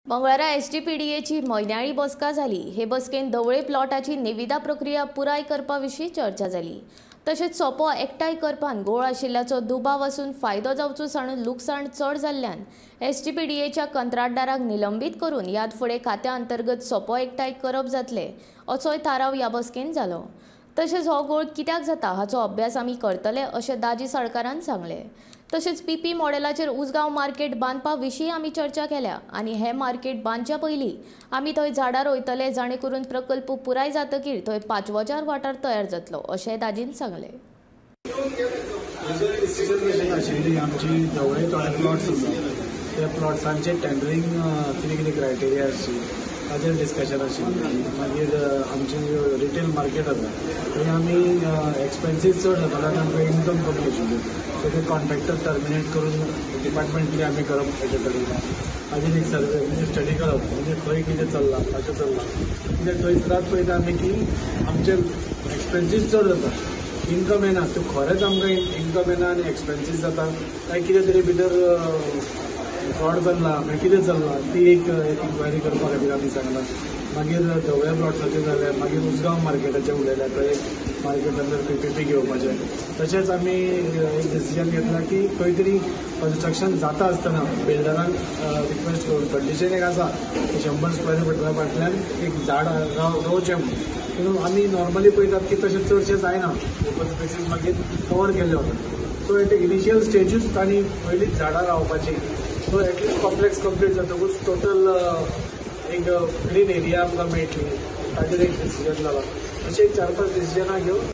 मंगळारा एसडीपीडीएची म्हयन्याळी बसका जाली। हे बसकेन धवळे प्लॉटाची निविदा प्रक्रिया पुराय करपा विशीं चर्चा जाली। तशेंच सोपो एकठांय करपान घोळ आशिल्ल्याचो दुबाव आसून फायदो जावचो साणून लुकसाण चड जाल्ल्यान एसडीपीडीएच्या कंत्राटदाराक निलंबीत करून याद फुडें खात्या अंतर्गत सोपो एकठांय करप जातले असोय थाराव ह्या बसकेन जालो। तशेंच हो घोळ कित्याक जाता हाचो अभ्यास आमी करतले अशें दाजी साळकारान सांगलें। तशेंच पीपी मॉडेलाचेर उसगांव मार्केट बांदपा विशीं आमी चर्चा केल्या आनी हे मार्केट बांदच्या पयलीं आमी थंय झाडां रोयतले जाणे करून प्रकल्प पुराय जातकीर थंय 5,000 वाठार तयार जातलो अशें दाजीन सांगलें। डिसिजन आशिल्ली आमची धवळे थोडे प्लॉट्स आसा त्या प्लॉट्सांचे टेंडरींग कितें क्रायटेरिया आसची ताचेर डिस्कशन आशिल्लें। मागीर आमचे रिटेल मार्केट आसा थंय आमी एक्सपेन्सीस चड जाताले आनी आमकां इनकम कमी आशिल्ली, सो ते कॉन्ट्रॅक्टर टर्मिनेट करून डिपार्टमेंटली आमी करप हेचे कडेन ताजेर एक सर्वे म्हणजे स्टडी करप म्हणजे खंय कितें चल्लां कशें चल्लां कित्याक थंयसरात पळयता आमी की आमचे एक्सपेन्सीस चड जाता, इनकम येना। त्यो खरेंच आमकां इनकम येना आनी एक्सपेन्सीस जाता काय कितें तरी भितर फ्रॉड चल्ला मागीर कितें चल्लां ती एक इन्क्वायरी करपा खातीर आमी सांगला। मागीर धवळे प्लॉट्साचें जालें, मागीर उसगांव मार्केटाचें उलयलें, थंय मार्केट अंदर पीपीपी घेवपाचें। तशेंच आमी एक डिसिजन घेतला की खंय तरी कन्स्ट्रक्शन जाता आसतना बिल्डरांक रिक्वेस्ट करून कंडिशन एक आसा की 100 स्क्वेअर मिटरा फाटल्यान एक झाड रोवचें म्हणून आमी नॉर्मली पळयतात की तशें चडशें जायना, ओपन स्पेसीस मागीर कवर केल्ले वतात। सो एट इनिशियल स्टेजूच तांणी पयलींच झाडां लावपाची, सो एटलीस्ट कॉम्प्लेक्स कंप्लीट जातकूच टोटल एक ग्रीन एरिया आमकां मेळटली, ताजेर एक डिसिजन जाला। अशें 4-5 डिसिजनां घेवन